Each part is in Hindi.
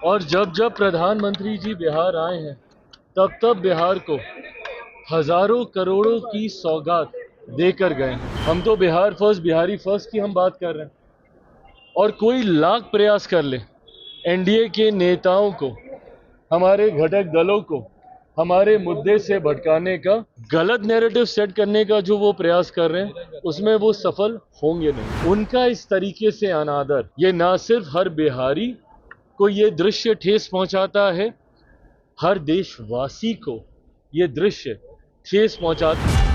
और जब जब प्रधानमंत्री जी बिहार आए हैं तब तब बिहार को हजारों करोड़ों की सौगात देकर गए हैं। हम तो बिहार फर्स्ट बिहारी फर्स्ट की हम बात कर रहे हैं, और कोई लाख प्रयास कर ले एनडीए के नेताओं को, हमारे घटक दलों को हमारे मुद्दे से भटकाने का, गलत नैरेटिव सेट करने का जो वो प्रयास कर रहे हैं उसमें वो सफल होंगे नहीं। उनका इस तरीके से अनादर ये ना सिर्फ हर बिहारी को ये दृश्य ठेस पहुंचाता है, हर देशवासी को ये दृश्य ठेस पहुंचाता है।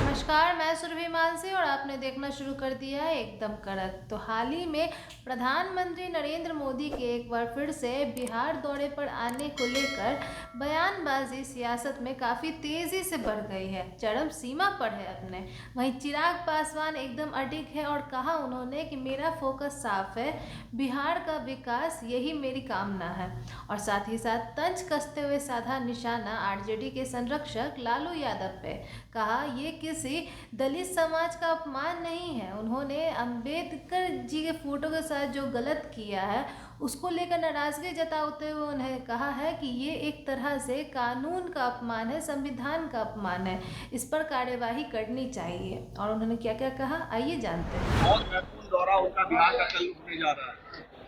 नमस्कार, मैं सुरभि मानसी और आपने देखना शुरू कर दिया है एकदम कड़क। तो हाल ही में प्रधानमंत्री नरेंद्र मोदी के एक बार फिर से बिहार दौरे पर आने को लेकर बयानबाजी सियासत में काफ़ी तेज़ी से बढ़ गई है, चरम सीमा पर है अपने। वहीं चिराग पासवान एकदम अडिग है और कहा उन्होंने कि मेरा फोकस साफ है, बिहार का विकास यही मेरी कामना है। और साथ ही साथ तंज कसते हुए साधा निशाना आरजेडी के संरक्षक लालू यादव पे, कहा ये किसी दलित समाज का अपमान नहीं है। उन्होंने अंबेडकर जी के फोटो के साथ जो गलत किया है उसको लेकर नाराजगी जताते हुए उन्हें कहा है कि ये एक तरह से कानून का अपमान है, संविधान का अपमान है, इस पर कार्यवाही करनी चाहिए। और उन्होंने क्या क्या कहा, आइए जानते हैं। बहुत महत्वपूर्ण दौरा उनका बिहार का कल होने जा रहा है।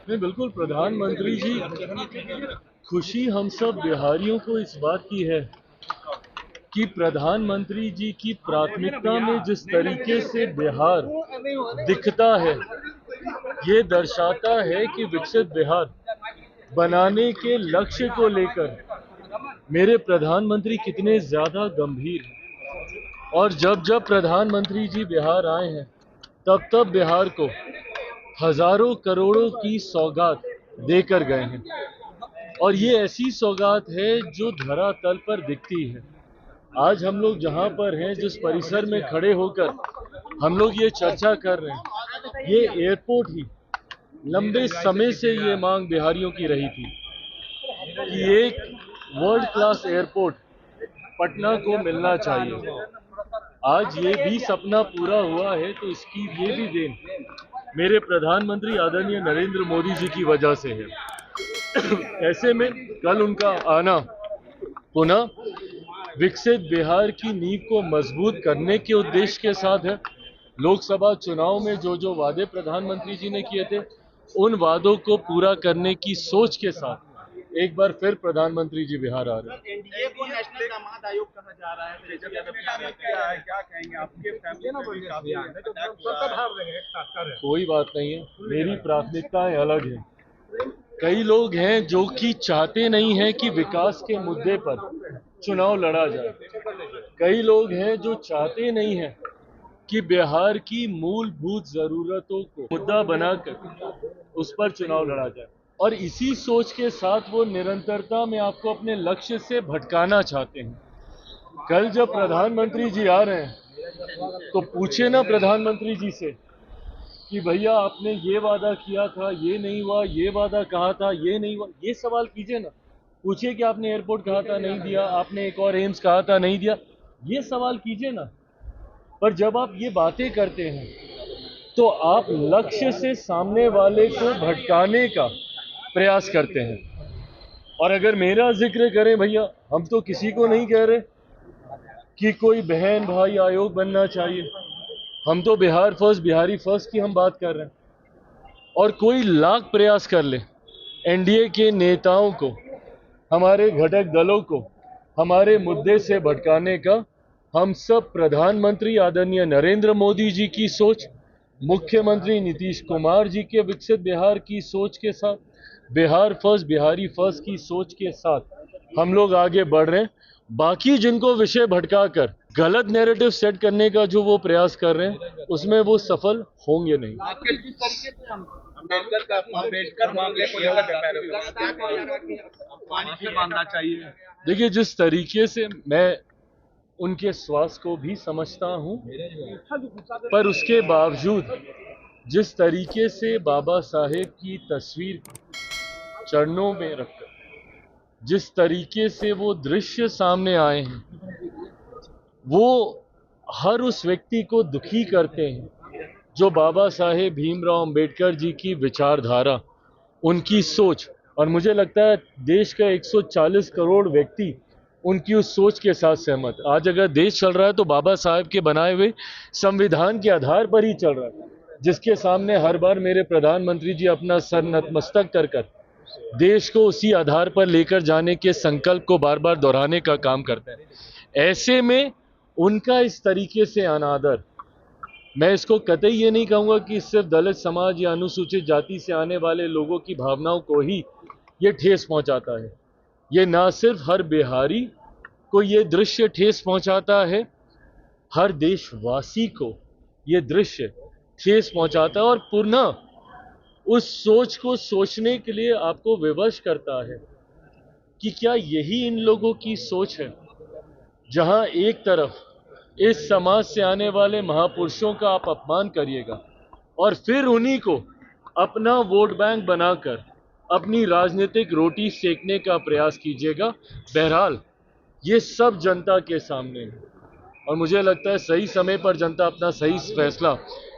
नहीं, बिल्कुल प्रधानमंत्री जी, खुशी हम सब बिहारियों को इस बात की है कि प्रधानमंत्री जी की प्राथमिकता में जिस तरीके से बिहार दिखता है, ये दर्शाता है कि विकसित बिहार बनाने के लक्ष्य को लेकर मेरे प्रधानमंत्री कितने ज्यादा गंभीर हैं। और जब जब प्रधानमंत्री जी बिहार आए हैं तब तब बिहार को हजारों करोड़ों की सौगात देकर गए हैं, और ये ऐसी सौगात है जो धरातल पर दिखती है। आज हम लोग जहां पर हैं, जिस परिसर में खड़े होकर हम लोग ये चर्चा कर रहे हैं, ये एयरपोर्ट ही लंबे समय से ये मांग बिहारियों की रही थी कि एक वर्ल्ड क्लास एयरपोर्ट पटना को मिलना चाहिए। आज ये भी सपना पूरा हुआ है, तो इसकी ये भी देन मेरे प्रधानमंत्री आदरणीय नरेंद्र मोदी जी की वजह से है। ऐसे में कल उनका आना पुनः विकसित बिहार की नींव को मजबूत करने के उद्देश्य के साथ है। लोकसभा चुनाव में जो जो वादे प्रधानमंत्री जी ने किए थे, उन वादों को पूरा करने की सोच के साथ एक बार फिर प्रधानमंत्री जी बिहार आ रहे हैं। एनडीए को नेशनल दामाद आयोग कहा जा रहा है, तेजब यादव की क्या है, क्या कहेंगे आपके फैमिली में भी काफी कोई बात नहीं है, मेरी प्राथमिकताएं अलग हैं। कई लोग हैं जो कि चाहते नहीं हैं कि विकास के मुद्दे पर चुनाव लड़ा जाए। कई लोग हैं जो चाहते नहीं हैं कि बिहार की मूलभूत जरूरतों को मुद्दा बनाकर उस पर चुनाव लड़ा जाए, और इसी सोच के साथ वो निरंतरता में आपको अपने लक्ष्य से भटकाना चाहते हैं। कल जब प्रधानमंत्री जी आ रहे हैं तो पूछे ना प्रधानमंत्री जी से कि भैया आपने ये वादा किया था, ये नहीं हुआ, ये वादा कहा था, ये नहीं हुआ। ये सवाल कीजिए ना, पूछिए कि आपने एयरपोर्ट कहा था नहीं दिया, आपने एक और एम्स कहा था नहीं दिया, ये सवाल कीजिए ना। पर जब आप ये बातें करते हैं तो आप लक्ष्य से सामने वाले को भटकाने का प्रयास करते हैं। और अगर मेरा जिक्र करें भैया, हम तो किसी को नहीं कह रहे कि कोई बहन भाई आयोग बनना चाहिए। हम तो बिहार फर्स्ट बिहारी फर्स्ट की हम बात कर रहे हैं, और कोई लाख प्रयास कर ले एनडीए के नेताओं को, हमारे घटक दलों को हमारे मुद्दे से भटकाने का, हम सब प्रधानमंत्री आदरणीय नरेंद्र मोदी जी की सोच, मुख्यमंत्री नीतीश कुमार जी के विकसित बिहार की सोच के साथ, बिहार फर्स्ट बिहारी फर्स्ट की सोच के साथ हम लोग आगे बढ़ रहे हैं। बाकी जिनको विषय भटकाकर गलत नैरेटिव सेट करने का जो वो प्रयास कर रहे हैं, उसमें वो सफल होंगे नहीं। आपके किस तरीके से हम अम्बेडकर मामले को लेकर पानी बांधना चाहिए। देखिए, जिस तरीके से मैं उनके स्वास्थ्य को भी समझता हूं, पर उसके बावजूद जिस तरीके से बाबा साहेब की तस्वीर चरणों में रखकर जिस तरीके से वो दृश्य सामने आए हैं, वो हर उस व्यक्ति को दुखी करते हैं जो बाबा साहेब भीमराव अंबेडकर जी की विचारधारा, उनकी सोच, और मुझे लगता है देश का 140 करोड़ व्यक्ति उनकी उस सोच के साथ सहमत। आज अगर देश चल रहा है तो बाबा साहेब के बनाए हुए संविधान के आधार पर ही चल रहा है, जिसके सामने हर बार मेरे प्रधानमंत्री जी अपना सर नतमस्तक कर देश को उसी आधार पर लेकर जाने के संकल्प को बार बार दोहराने का काम करते हैं। ऐसे में उनका इस तरीके से अनादर, मैं इसको कतई ये नहीं कहूँगा कि सिर्फ दलित समाज या अनुसूचित जाति से आने वाले लोगों की भावनाओं को ही ये ठेस पहुंचाता है। ये ना सिर्फ हर बिहारी को ये दृश्य ठेस पहुंचाता है, हर देशवासी को ये दृश्य ठेस पहुंचाता है और पुनः उस सोच को सोचने के लिए आपको विवश करता है कि क्या यही इन लोगों की सोच है, जहां एक तरफ इस समाज से आने वाले महापुरुषों का आप अपमान करिएगा और फिर उन्हीं को अपना वोट बैंक बनाकर अपनी राजनीतिक रोटी सेकने का प्रयास कीजिएगा। बहरहाल ये सब जनता के सामने है और मुझे लगता है सही समय पर जनता अपना सही फैसला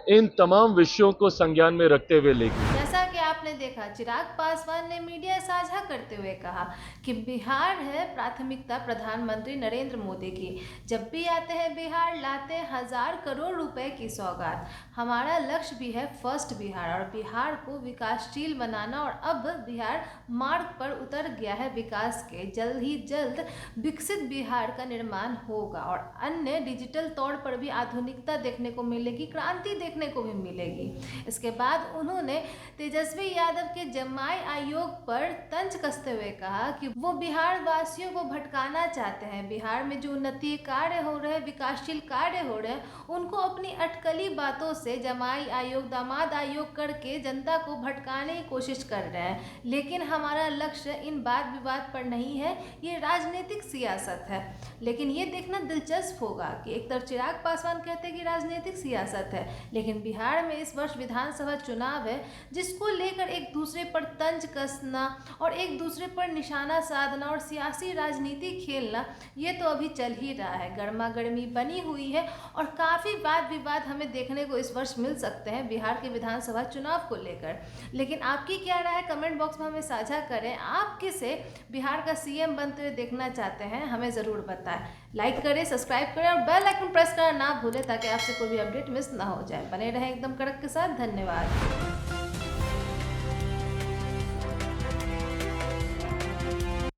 इन तमाम विषयों को संज्ञान में रखते हुए लेगी। जैसा कि आपने देखा, चिराग पासवान ने मीडिया साझा करते हुए कहा कि बिहार है प्राथमिकता प्रधानमंत्री नरेंद्र मोदी की। जब भी आते हैं बिहार लाते हैं 1000 करोड़ रुपए की सौगात। हमारा लक्ष्य भी है फर्स्ट बिहार और बिहार को विकासशील बनाना और अब बिहार मार्ग पर उतर गया है विकास के। जल्द ही जल्द विकसित बिहार का निर्माण होगा और अन्य डिजिटल तौर पर भी आधुनिकता देखने को मिलेगी, क्रांति देखने को भी मिलेगी। इसके बाद उन्होंने तेजस्वी यादव के जमाई आयोग पर तंज कसते हुए कहा कि वो बिहार वासियों को भटकाना चाहते हैं। बिहार में जो उन्नति कार्य हो रहे हैं, विकासशील कार्य हो रहे हैं, उनको अपनी अटकली बातों से जमाई आयोग, दामाद आयोग करके जनता को भटकाने की कोशिश कर रहे हैं। लेकिन हमारा लक्ष्य इन वाद विवाद पर नहीं है, ये राजनीतिक सियासत है। लेकिन ये देखना दिलचस्प होगा कि एक तरफ चिराग पासवान कहते हैं कि राजनीतिक सियासत है, लेकिन बिहार में इस वर्ष विधानसभा चुनाव है, जिसको लेकर एक दूसरे पर तंज कसना और एक दूसरे पर निशाना साधना और सियासी राजनीति खेलना, ये तो अभी चल ही रहा है। गर्मा गर्मी बनी हुई है और काफ़ी वाद विवाद हमें देखने को इस वर्ष मिल सकते हैं बिहार के विधानसभा चुनाव को लेकर। लेकिन आपकी क्या राय है, कमेंट बॉक्स में हमें साझा करें। आप किसे बिहार का सीएम बनते हुए देखना चाहते हैं, हमें ज़रूर बताएं। लाइक करें, सब्सक्राइब करें और बेल आइकन प्रेस करना ना भूलें ताकि आपसे कोई भी अपडेट मिस ना हो जाए। बने रहें एकदम कड़क के साथ। धन्यवाद।